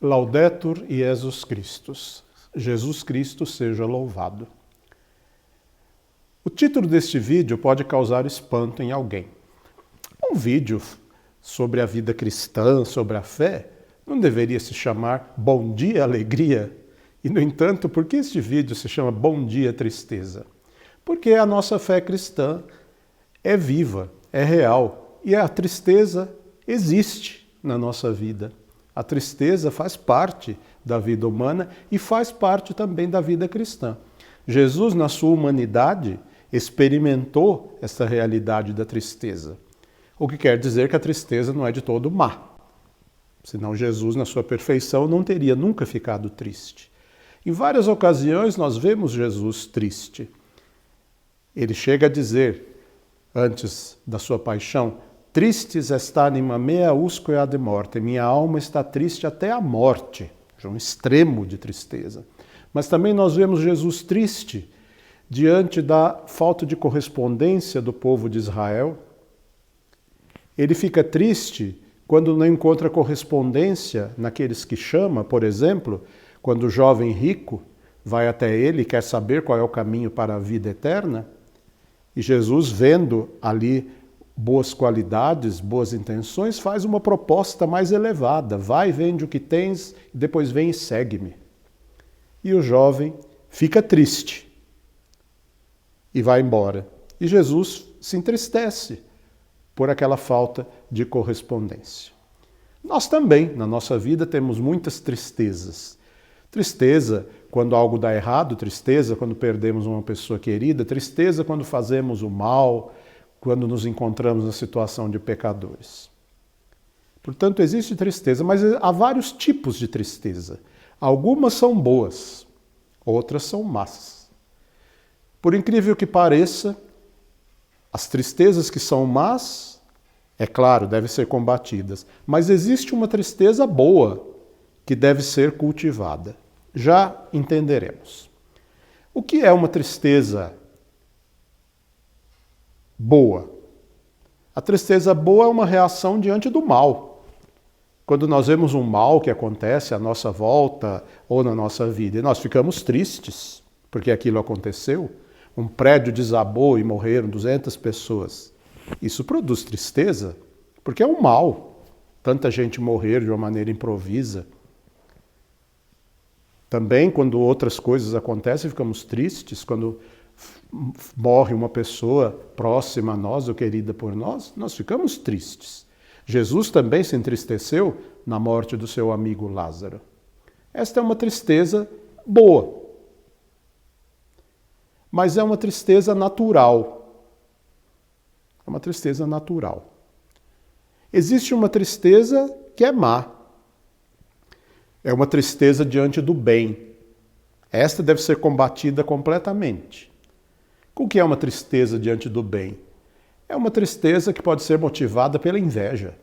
Laudetur Jesus Christus. Jesus Cristo seja louvado. O título deste vídeo pode causar espanto em alguém. Um vídeo sobre a vida cristã, sobre a fé, não deveria se chamar Bom Dia Alegria? E, no entanto, por que este vídeo se chama Bom Dia Tristeza? Porque a nossa fé cristã é viva, é real, e a tristeza existe na nossa vida. A tristeza faz parte da vida humana e faz parte também da vida cristã. Jesus, na sua humanidade, experimentou essa realidade da tristeza. O que quer dizer que a tristeza não é de todo má. Senão Jesus, na sua perfeição, não teria nunca ficado triste. Em várias ocasiões nós vemos Jesus triste. Ele chega a dizer, antes da sua paixão, Tristis est anima mea usque ad morte, minha alma está triste até a morte, um extremo de tristeza. Mas também nós vemos Jesus triste diante da falta de correspondência do povo de Israel. Ele fica triste quando não encontra correspondência naqueles que chama, por exemplo, quando o jovem rico vai até ele e quer saber qual é o caminho para a vida eterna, e Jesus, vendo ali boas qualidades, boas intenções, faz uma proposta mais elevada. Vai, vende o que tens, e depois vem e segue-me. E o jovem fica triste e vai embora. E Jesus se entristece por aquela falta de correspondência. Nós também, na nossa vida, temos muitas tristezas. Tristeza quando algo dá errado, tristeza quando perdemos uma pessoa querida, tristeza quando fazemos o mal, quando nos encontramos na situação de pecadores. Portanto, existe tristeza, mas há vários tipos de tristeza. Algumas são boas, outras são más. Por incrível que pareça, as tristezas que são más, é claro, devem ser combatidas, mas existe uma tristeza boa que deve ser cultivada. Já entenderemos. O que é uma tristeza boa? A tristeza boa é uma reação diante do mal. Quando nós vemos um mal que acontece à nossa volta ou na nossa vida, e nós ficamos tristes porque aquilo aconteceu, um prédio desabou e morreram 200 pessoas. Isso produz tristeza, porque é um mal. Tanta gente morrer de uma maneira improvisa. Também, quando outras coisas acontecem, ficamos tristes. Quando morre uma pessoa próxima a nós ou querida por nós, nós ficamos tristes. Jesus também se entristeceu na morte do seu amigo Lázaro. Esta é uma tristeza boa, mas é uma tristeza natural. É uma tristeza natural. Existe uma tristeza que é má. É uma tristeza diante do bem. Esta deve ser combatida completamente. O que é uma tristeza diante do bem? É uma tristeza que pode ser motivada pela inveja.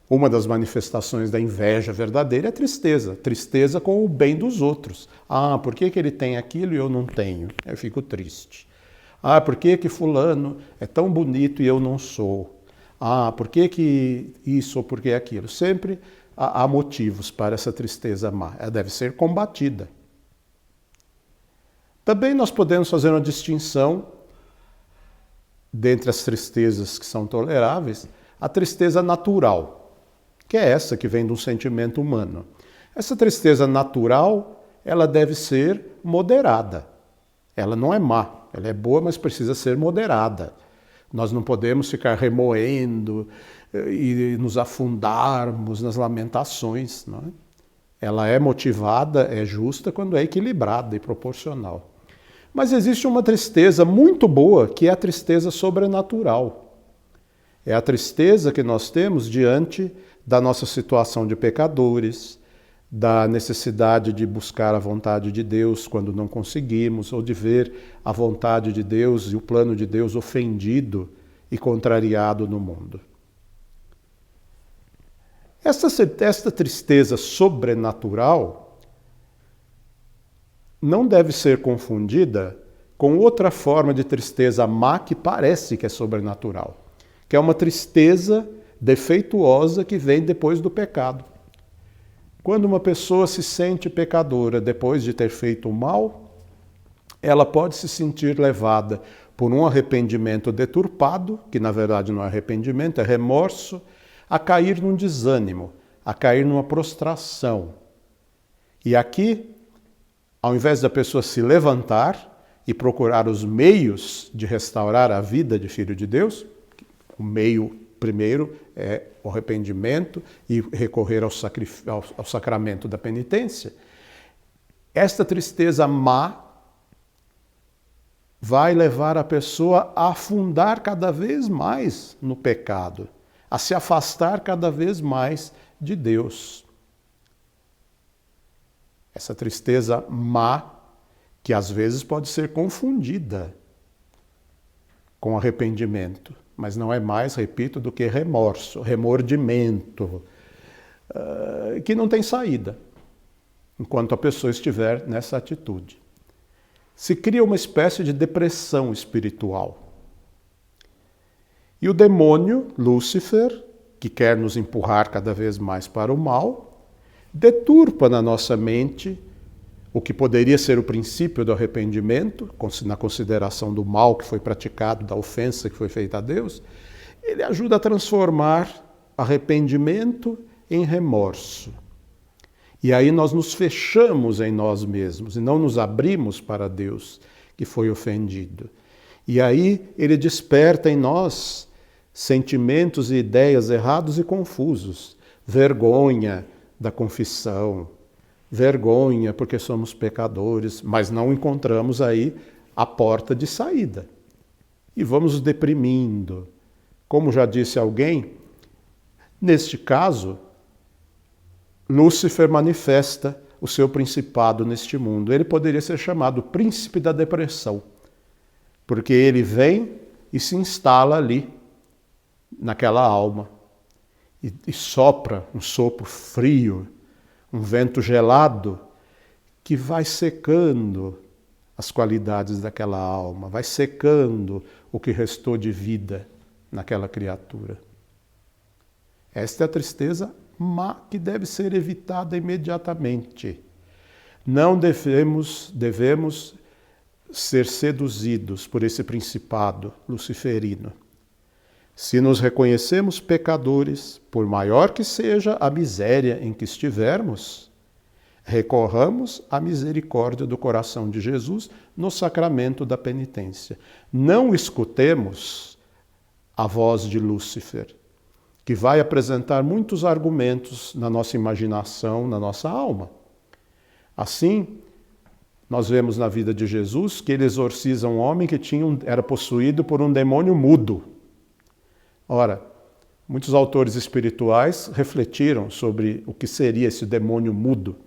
Uma das manifestações da inveja verdadeira é a tristeza. Tristeza com o bem dos outros. Ah, por que ele tem aquilo e eu não tenho? Eu fico triste. Ah, por que fulano é tão bonito e eu não sou? Ah, por que isso ou por que aquilo? Sempre há motivos para essa tristeza má. Ela deve ser combatida. Também nós podemos fazer uma distinção dentre as tristezas que são toleráveis, a tristeza natural, que é essa que vem de um sentimento humano. Essa tristeza natural, ela deve ser moderada. Ela não é má, ela é boa, mas precisa ser moderada. Nós não podemos ficar remoendo e nos afundarmos nas lamentações. Não é? Ela é motivada, é justa quando é equilibrada e proporcional. Mas existe uma tristeza muito boa, que é a tristeza sobrenatural. É a tristeza que nós temos diante da nossa situação de pecadores, da necessidade de buscar a vontade de Deus quando não conseguimos, ou de ver a vontade de Deus e o plano de Deus ofendido e contrariado no mundo. Esta tristeza sobrenatural não deve ser confundida com outra forma de tristeza má que parece que é sobrenatural, que é uma tristeza defeituosa que vem depois do pecado. Quando uma pessoa se sente pecadora depois de ter feito o mal, ela pode se sentir levada por um arrependimento deturpado, que na verdade não é arrependimento, é remorso, a cair num desânimo, a cair numa prostração. E aqui, ao invés da pessoa se levantar e procurar os meios de restaurar a vida de filho de Deus, o meio primeiro é o arrependimento e recorrer ao sacramento da penitência, esta tristeza má vai levar a pessoa a afundar cada vez mais no pecado, a se afastar cada vez mais de Deus. Essa tristeza má, que às vezes pode ser confundida com arrependimento, mas não é mais, repito, do que remorso, remordimento, que não tem saída, enquanto a pessoa estiver nessa atitude. Se cria uma espécie de depressão espiritual. E o demônio, Lúcifer, que quer nos empurrar cada vez mais para o mal, deturpa na nossa mente o que poderia ser o princípio do arrependimento, na consideração do mal que foi praticado, da ofensa que foi feita a Deus. Ele ajuda a transformar arrependimento em remorso. E aí nós nos fechamos em nós mesmos e não nos abrimos para Deus que foi ofendido. E aí ele desperta em nós sentimentos e ideias errados e confusos. Vergonha da confissão, vergonha porque somos pecadores, mas não encontramos aí a porta de saída. E vamos nos deprimindo. Como já disse alguém, neste caso, Lúcifer manifesta o seu principado neste mundo. Ele poderia ser chamado príncipe da depressão, porque ele vem e se instala ali, naquela alma, e sopra um sopro frio, um vento gelado, que vai secando as qualidades daquela alma, vai secando o que restou de vida naquela criatura. Esta é a tristeza má que deve ser evitada imediatamente. Não devemos ser seduzidos por esse principado luciferino. Se nos reconhecemos pecadores, por maior que seja a miséria em que estivermos, recorramos à misericórdia do coração de Jesus no sacramento da penitência. Não escutemos a voz de Lúcifer, que vai apresentar muitos argumentos na nossa imaginação, na nossa alma. Assim, nós vemos na vida de Jesus que ele exorciza um homem que era possuído por um demônio mudo. Ora, muitos autores espirituais refletiram sobre o que seria esse demônio mudo.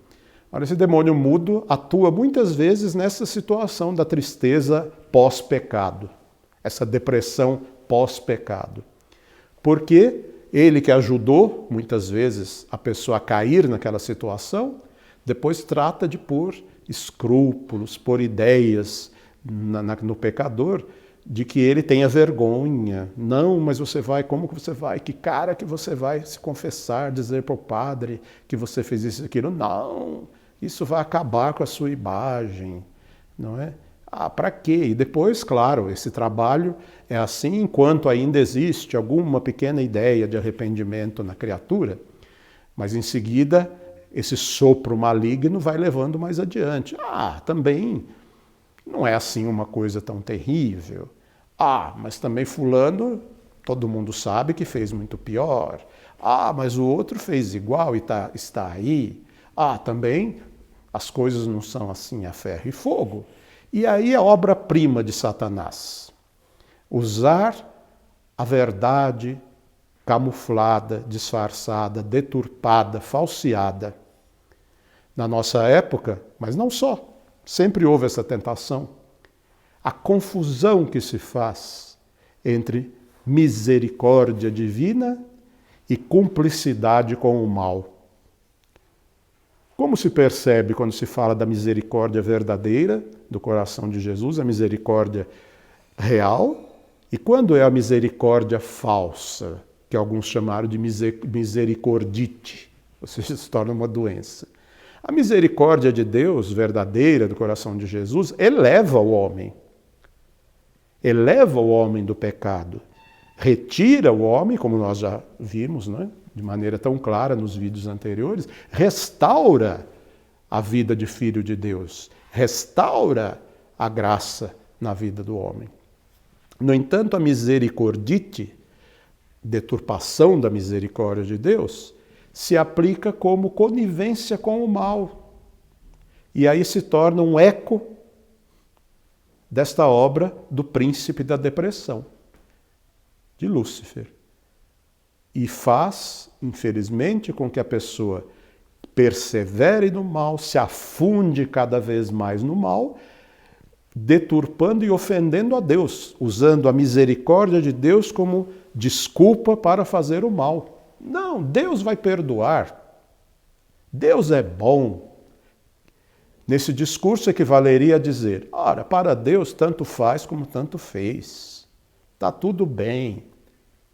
Ora, esse demônio mudo atua muitas vezes nessa situação da tristeza pós-pecado, essa depressão pós-pecado. Porque ele que ajudou, muitas vezes, a pessoa a cair naquela situação, depois trata de pôr escrúpulos, pôr ideias no pecador, de que ele tenha vergonha. Não, mas você vai, como que você vai? Que cara que você vai se confessar, dizer para o padre que você fez isso e aquilo? Não, isso vai acabar com a sua imagem, não é? Para quê? E depois, claro, esse trabalho é assim enquanto ainda existe alguma pequena ideia de arrependimento na criatura, mas em seguida esse sopro maligno vai levando mais adiante. Também não é assim uma coisa tão terrível. Mas também fulano, todo mundo sabe que fez muito pior. Mas o outro fez igual e está aí. Também as coisas não são assim a ferro e fogo. E aí a obra-prima de Satanás. Usar a verdade camuflada, disfarçada, deturpada, falseada. Na nossa época, mas não só, sempre houve essa tentação. A confusão que se faz entre misericórdia divina e cumplicidade com o mal. Como se percebe quando se fala da misericórdia verdadeira do coração de Jesus, a misericórdia real, e quando é a misericórdia falsa, que alguns chamaram de misericordite, ou seja, se torna uma doença. A misericórdia de Deus, verdadeira, do coração de Jesus, eleva o homem. Eleva o homem do pecado. Retira o homem, como nós já vimos, né, de maneira tão clara nos vídeos anteriores, restaura a vida de filho de Deus, restaura a graça na vida do homem. No entanto, a misericordite, deturpação da misericórdia de Deus, se aplica como conivência com o mal. E aí se torna um eco desta obra do príncipe da depressão, de Lúcifer. E faz, infelizmente, com que a pessoa persevere no mal, se afunde cada vez mais no mal, deturpando e ofendendo a Deus, usando a misericórdia de Deus como desculpa para fazer o mal. Não, Deus vai perdoar. Deus é bom. Nesse discurso equivaleria a dizer, ora, para Deus tanto faz como tanto fez. Está tudo bem,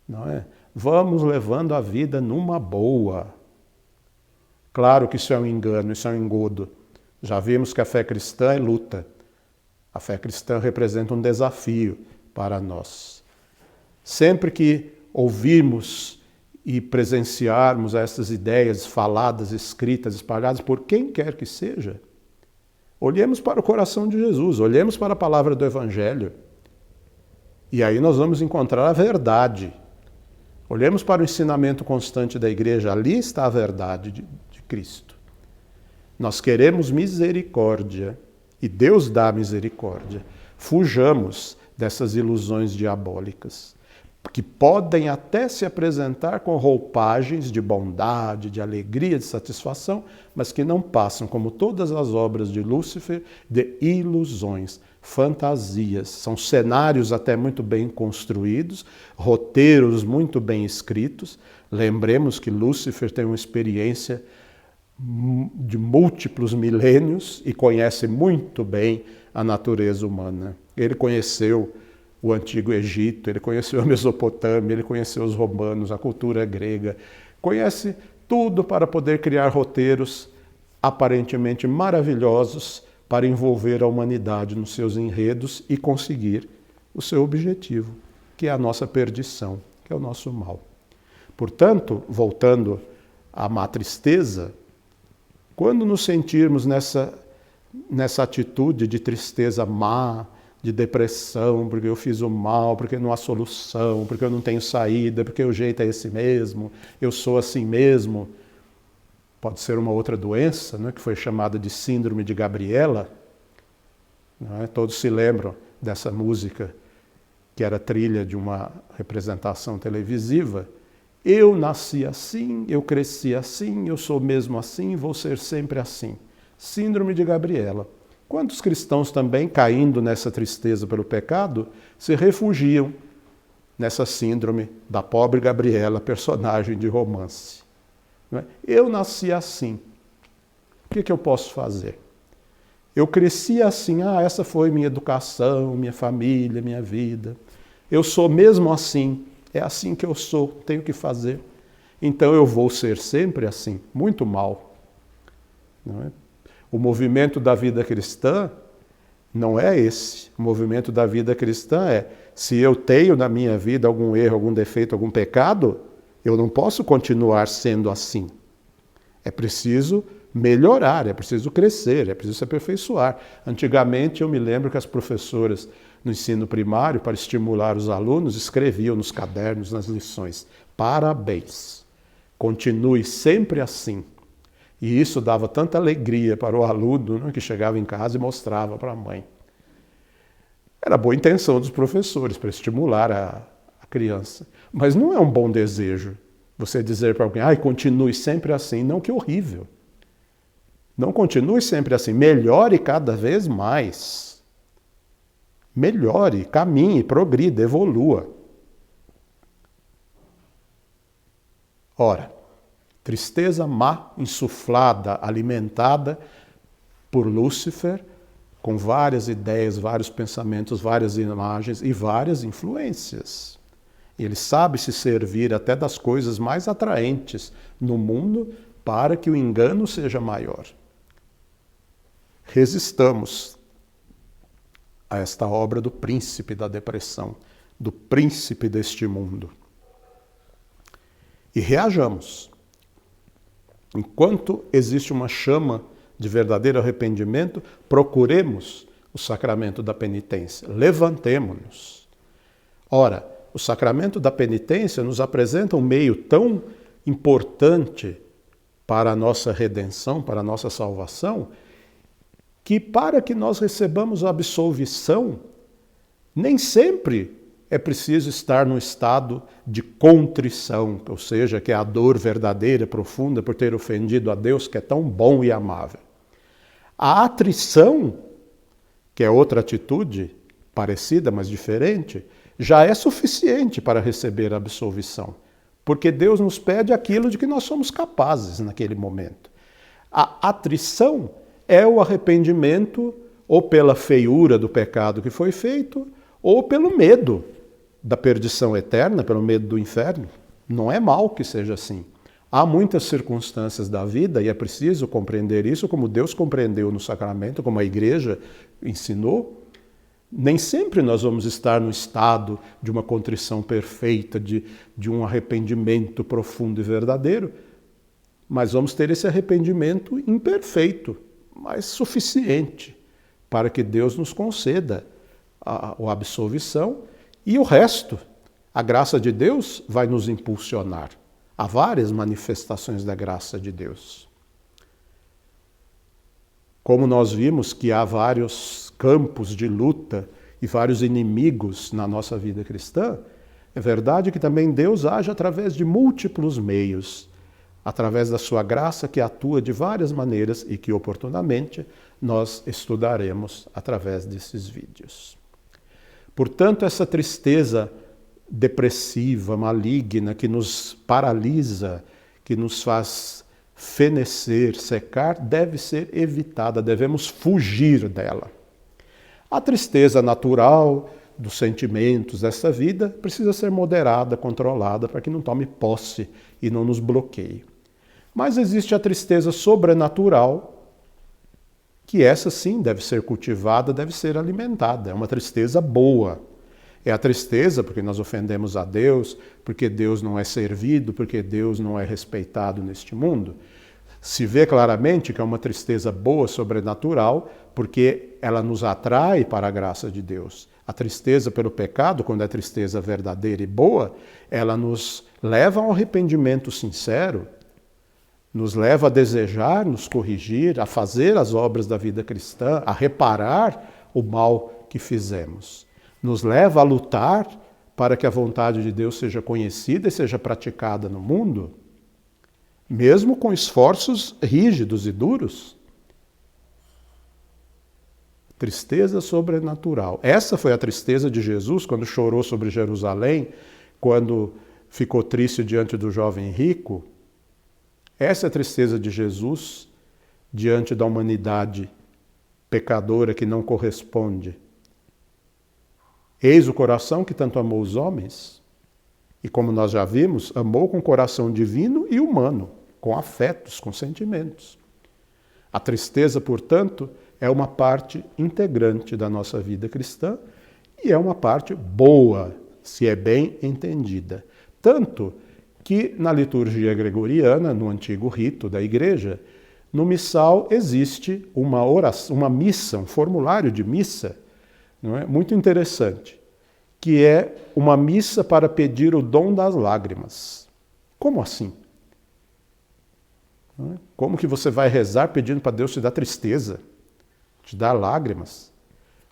não é? Vamos levando a vida numa boa. Claro que isso é um engano, isso é um engodo. Já vimos que a fé cristã é luta. A fé cristã representa um desafio para nós. Sempre que ouvirmos e presenciarmos essas ideias faladas, escritas, espalhadas por quem quer que seja, olhemos para o coração de Jesus, olhemos para a palavra do Evangelho. E aí nós vamos encontrar a verdade. Olhemos para o ensinamento constante da igreja, ali está a verdade de Cristo. Nós queremos misericórdia e Deus dá misericórdia. Fujamos dessas ilusões diabólicas, que podem até se apresentar com roupagens de bondade, de alegria, de satisfação, mas que não passam, como todas as obras de Lúcifer, de ilusões, fantasias. São cenários até muito bem construídos, roteiros muito bem escritos. Lembremos que Lúcifer tem uma experiência de múltiplos milênios e conhece muito bem a natureza humana. Ele conheceu o Antigo Egito, ele conheceu a Mesopotâmia, ele conheceu os romanos, a cultura grega, conhece tudo para poder criar roteiros aparentemente maravilhosos para envolver a humanidade nos seus enredos e conseguir o seu objetivo, que é a nossa perdição, que é o nosso mal. Portanto, voltando à má tristeza, quando nos sentirmos nessa atitude de tristeza má, de depressão, porque eu fiz o mal, porque não há solução, porque eu não tenho saída, porque o jeito é esse mesmo, eu sou assim mesmo, pode ser uma outra doença, né, que foi chamada de Síndrome de Gabriela. Não é? Todos se lembram dessa música, que era trilha de uma representação televisiva. Eu nasci assim, eu cresci assim, eu sou mesmo assim, vou ser sempre assim. Síndrome de Gabriela. Quantos cristãos também, caindo nessa tristeza pelo pecado, se refugiam nessa síndrome da pobre Gabriela, personagem de romance. Não é? Eu nasci assim. O que eu posso fazer? Eu cresci assim, essa foi minha educação, minha família, minha vida. Eu sou mesmo assim. É assim que eu sou, tenho que fazer. Então eu vou ser sempre assim, muito mal. Não é? O movimento da vida cristã não é esse. O movimento da vida cristã é, se eu tenho na minha vida algum erro, algum defeito, algum pecado, eu não posso continuar sendo assim. É preciso melhorar, é preciso crescer, é preciso se aperfeiçoar. Antigamente eu me lembro que as professoras no ensino primário, para estimular os alunos, escreviam nos cadernos, nas lições, parabéns, continue sempre assim. E isso dava tanta alegria para o aluno, né, que chegava em casa e mostrava para a mãe. Era boa intenção dos professores para estimular a criança. Mas não é um bom desejo você dizer para alguém, continue sempre assim. Não, que horrível. Não continue sempre assim. Melhore cada vez mais. Melhore, caminhe, progrida, evolua. Ora, tristeza má, insuflada, alimentada por Lúcifer, com várias ideias, vários pensamentos, várias imagens e várias influências. Ele sabe se servir até das coisas mais atraentes no mundo para que o engano seja maior. Resistamos a esta obra do príncipe da depressão, do príncipe deste mundo. E reajamos. Enquanto existe uma chama de verdadeiro arrependimento, procuremos o sacramento da penitência. Levantemo-nos. Ora, o sacramento da penitência nos apresenta um meio tão importante para a nossa redenção, para a nossa salvação, que para que nós recebamos a absolvição, nem sempre é preciso estar no estado de contrição, ou seja, que é a dor verdadeira, profunda, por ter ofendido a Deus, que é tão bom e amável. A atrição, que é outra atitude, parecida, mas diferente, já é suficiente para receber a absolvição, porque Deus nos pede aquilo de que nós somos capazes naquele momento. A atrição é o arrependimento ou pela feiura do pecado que foi feito, ou pelo medo da perdição eterna, pelo medo do inferno. Não é mal que seja assim. Há muitas circunstâncias da vida, e é preciso compreender isso como Deus compreendeu no sacramento, como a igreja ensinou. Nem sempre nós vamos estar no estado de uma contrição perfeita, de um arrependimento profundo e verdadeiro, mas vamos ter esse arrependimento imperfeito, mas suficiente para que Deus nos conceda a absolvição, e o resto, a graça de Deus vai nos impulsionar. Há várias manifestações da graça de Deus. Como nós vimos que há vários campos de luta e vários inimigos na nossa vida cristã, é verdade que também Deus age através de múltiplos meios, através da sua graça que atua de várias maneiras e que oportunamente nós estudaremos através desses vídeos. Portanto, essa tristeza depressiva, maligna, que nos paralisa, que nos faz fenecer, secar, deve ser evitada, devemos fugir dela. A tristeza natural dos sentimentos dessa vida precisa ser moderada, controlada, para que não tome posse e não nos bloqueie. Mas existe a tristeza sobrenatural, que essa sim deve ser cultivada, deve ser alimentada. É uma tristeza boa. É a tristeza porque nós ofendemos a Deus, porque Deus não é servido, porque Deus não é respeitado neste mundo. Se vê claramente que é uma tristeza boa, sobrenatural, porque ela nos atrai para a graça de Deus. A tristeza pelo pecado, quando é tristeza verdadeira e boa, ela nos leva a um arrependimento sincero, nos leva a desejar, nos corrigir, a fazer as obras da vida cristã, a reparar o mal que fizemos. Nos leva a lutar para que a vontade de Deus seja conhecida e seja praticada no mundo, mesmo com esforços rígidos e duros. Tristeza sobrenatural. Essa foi a tristeza de Jesus quando chorou sobre Jerusalém, quando ficou triste diante do jovem rico. Essa é a tristeza de Jesus diante da humanidade pecadora que não corresponde. Eis o coração que tanto amou os homens, e como nós já vimos, amou com coração divino e humano, com afetos, com sentimentos. A tristeza, portanto, é uma parte integrante da nossa vida cristã e é uma parte boa, se é bem entendida. Tanto que na liturgia gregoriana, no antigo rito da igreja, no missal existe uma oração, uma missa, um formulário de missa, não é? Muito interessante, que é uma missa para pedir o dom das lágrimas. Como assim? Não é? Como que você vai rezar pedindo para Deus te dar tristeza, te dar lágrimas?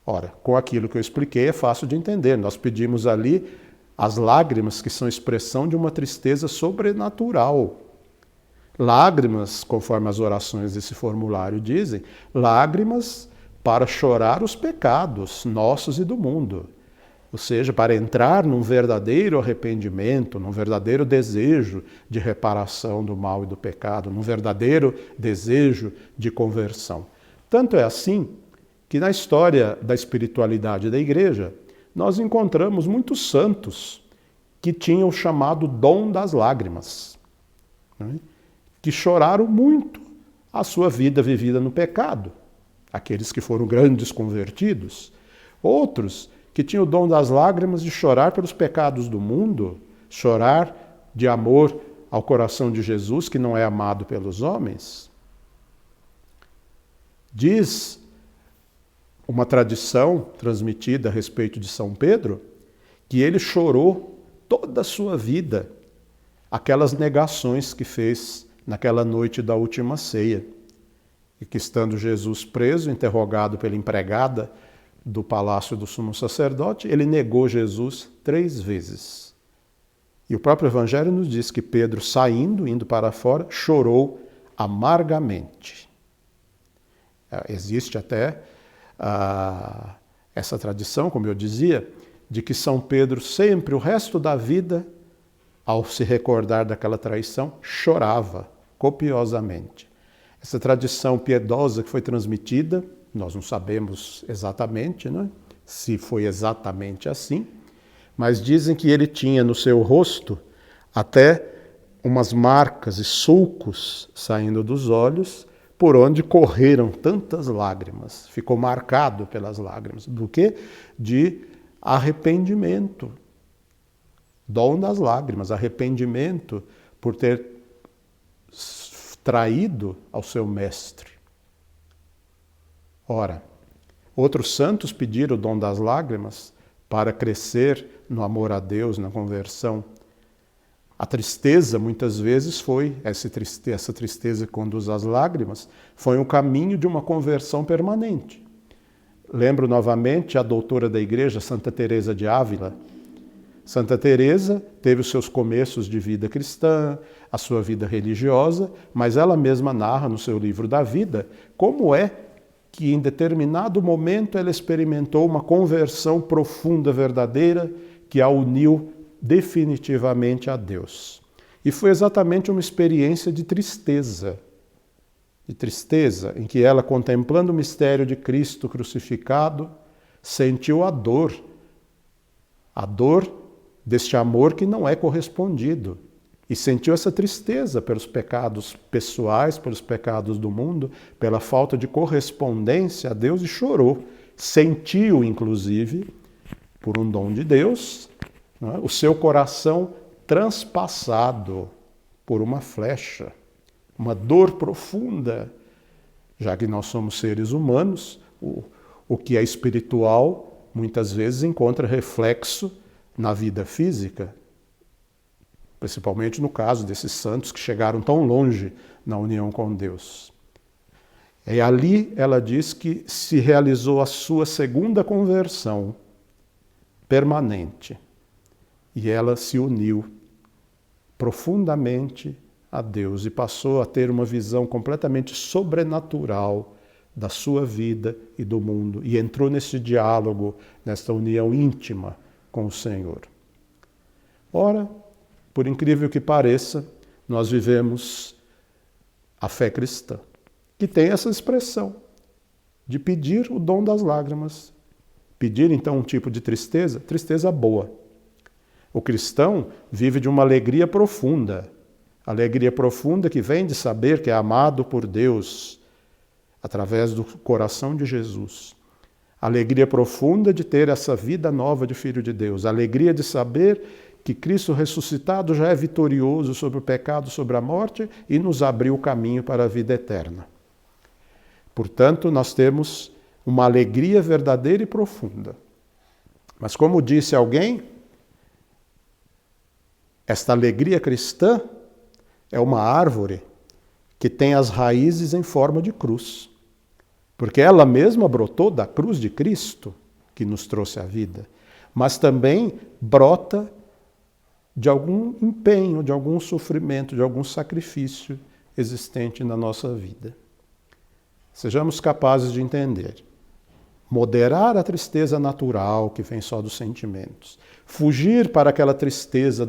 Ora, com aquilo que eu expliquei é fácil de entender. Nós pedimos ali as lágrimas que são expressão de uma tristeza sobrenatural. Lágrimas, conforme as orações desse formulário dizem, lágrimas para chorar os pecados nossos e do mundo. Ou seja, para entrar num verdadeiro arrependimento, num verdadeiro desejo de reparação do mal e do pecado, num verdadeiro desejo de conversão. Tanto é assim que na história da espiritualidade da igreja, nós encontramos muitos santos que tinham o chamado dom das lágrimas, né? que choraram muito a sua vida vivida no pecado, aqueles que foram grandes convertidos. Outros que tinham o dom das lágrimas de chorar pelos pecados do mundo, chorar de amor ao coração de Jesus, que não é amado pelos homens. Diz uma tradição transmitida a respeito de São Pedro, que ele chorou toda a sua vida aquelas negações que fez naquela noite da última ceia. E que estando Jesus preso, interrogado pela empregada do palácio do sumo sacerdote, ele negou Jesus 3 vezes. E o próprio Evangelho nos diz que Pedro, saindo, indo para fora, chorou amargamente. Existe até essa tradição, como eu dizia, de que São Pedro sempre, o resto da vida, ao se recordar daquela traição, chorava copiosamente. Essa tradição piedosa que foi transmitida, nós não sabemos exatamente, né, se foi exatamente assim, mas dizem que ele tinha no seu rosto até umas marcas e sulcos saindo dos olhos, por onde correram tantas lágrimas. Ficou marcado pelas lágrimas. Do quê? De arrependimento. Dom das lágrimas, arrependimento por ter traído ao seu mestre. Ora, outros santos pediram o dom das lágrimas para crescer no amor a Deus, na conversão. A tristeza, muitas vezes, foi, essa tristeza que conduz às lágrimas, foi um caminho de uma conversão permanente. Lembro novamente a doutora da igreja, Santa Teresa de Ávila. Santa Teresa teve os seus começos de vida cristã, a sua vida religiosa, mas ela mesma narra no seu livro da vida como é que em determinado momento ela experimentou uma conversão profunda, verdadeira, que a uniu definitivamente a Deus. E foi exatamente uma experiência de tristeza, em que ela, contemplando o mistério de Cristo crucificado, sentiu a dor deste amor que não é correspondido. E sentiu essa tristeza pelos pecados pessoais, pelos pecados do mundo, pela falta de correspondência a Deus e chorou. Sentiu, inclusive, por um dom de Deus, né, o seu coração transpassado por uma flecha, uma dor profunda, já que nós somos seres humanos, o que é espiritual muitas vezes encontra reflexo na vida física, principalmente no caso desses santos que chegaram tão longe na união com Deus. E ali ela diz que se realizou a sua segunda conversão permanente e ela se uniu profundamente a Deus e passou a ter uma visão completamente sobrenatural da sua vida e do mundo e entrou nesse diálogo, nessa união íntima com o Senhor. Ora, por incrível que pareça, nós vivemos a fé cristã, que tem essa expressão de pedir o dom das lágrimas. Pedir, então, um tipo de tristeza boa. O cristão vive de uma alegria profunda que vem de saber que é amado por Deus através do coração de Jesus. Alegria profunda de ter essa vida nova de Filho de Deus. Alegria de saber que Cristo ressuscitado já é vitorioso sobre o pecado, sobre a morte e nos abriu o caminho para a vida eterna. Portanto, nós temos uma alegria verdadeira e profunda. Mas como disse alguém, esta alegria cristã é uma árvore que tem as raízes em forma de cruz. Porque ela mesma brotou da cruz de Cristo, que nos trouxe a vida, mas também brota de algum empenho, de algum sofrimento, de algum sacrifício existente na nossa vida. Sejamos capazes de entender. Moderar a tristeza natural que vem só dos sentimentos. Fugir para aquela tristeza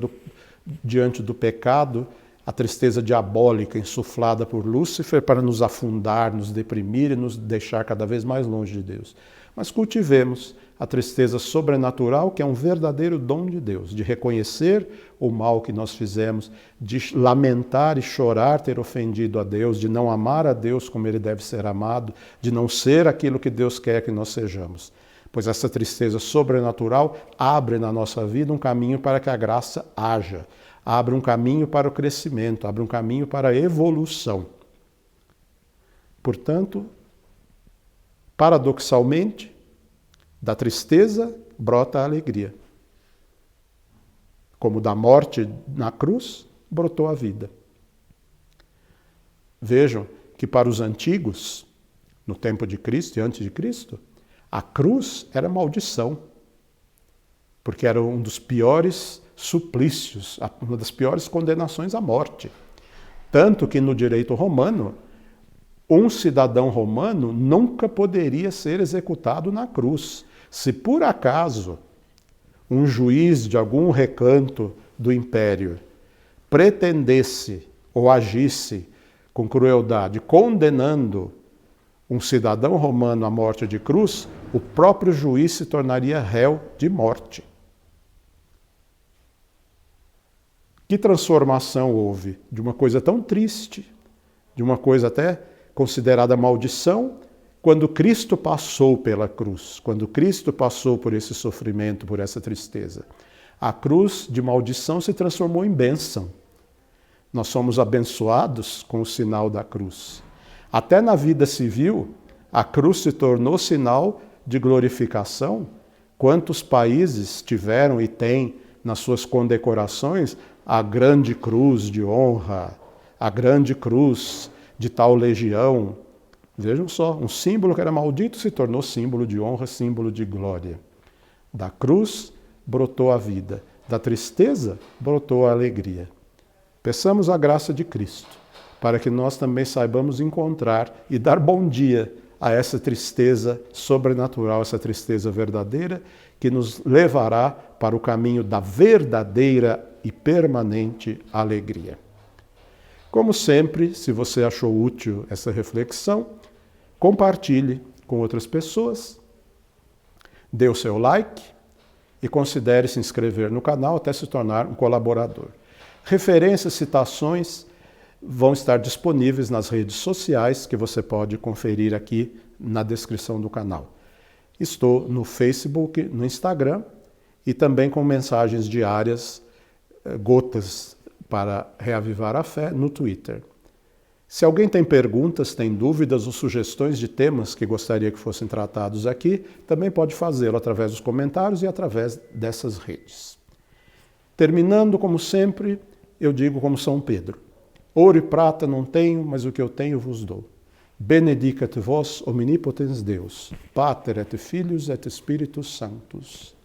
diante do pecado, a tristeza diabólica insuflada por Lúcifer para nos afundar, nos deprimir e nos deixar cada vez mais longe de Deus. Mas cultivemos a tristeza sobrenatural, que é um verdadeiro dom de Deus, de reconhecer o mal que nós fizemos, de lamentar e chorar ter ofendido a Deus, de não amar a Deus como Ele deve ser amado, de não ser aquilo que Deus quer que nós sejamos. Pois essa tristeza sobrenatural abre na nossa vida um caminho para que a graça haja, abre um caminho para o crescimento, abre um caminho para a evolução. Portanto, paradoxalmente, da tristeza brota a alegria. Como da morte na cruz brotou a vida. Vejam que para os antigos, no tempo de Cristo e antes de Cristo, a cruz era maldição, porque era um dos piores suplícios, uma das piores condenações à morte. Tanto que no direito romano, um cidadão romano nunca poderia ser executado na cruz. Se por acaso um juiz de algum recanto do império pretendesse ou agisse com crueldade, condenando um cidadão romano à morte de cruz, o próprio juiz se tornaria réu de morte. Que transformação houve de uma coisa tão triste, de uma coisa até considerada maldição, quando Cristo passou pela cruz, quando Cristo passou por esse sofrimento, por essa tristeza. A cruz de maldição se transformou em bênção. Nós somos abençoados com o sinal da cruz. Até na vida civil, a cruz se tornou sinal de glorificação. Quantos países tiveram e têm nas suas condecorações a grande cruz de honra, a grande cruz de tal legião. Vejam só, um símbolo que era maldito se tornou símbolo de honra, símbolo de glória. Da cruz brotou a vida, da tristeza brotou a alegria. Peçamos a graça de Cristo, para que nós também saibamos encontrar e dar bom dia a essa tristeza sobrenatural, essa tristeza verdadeira, que nos levará para o caminho da verdadeira e permanente alegria. Como sempre, se você achou útil essa reflexão, compartilhe com outras pessoas, dê o seu like e considere se inscrever no canal até se tornar um colaborador. Referências, citações vão estar disponíveis nas redes sociais que você pode conferir aqui na descrição do canal. Estou no Facebook, no Instagram e também com mensagens diárias, gotas para reavivar a fé, no Twitter. Se alguém tem perguntas, tem dúvidas ou sugestões de temas que gostaria que fossem tratados aqui, também pode fazê-lo através dos comentários e através dessas redes. Terminando, como sempre, eu digo como São Pedro: ouro e prata não tenho, mas o que eu tenho vos dou. Benedicat vos omnipotens Deus, Pater et Filius et Spiritus Sanctus.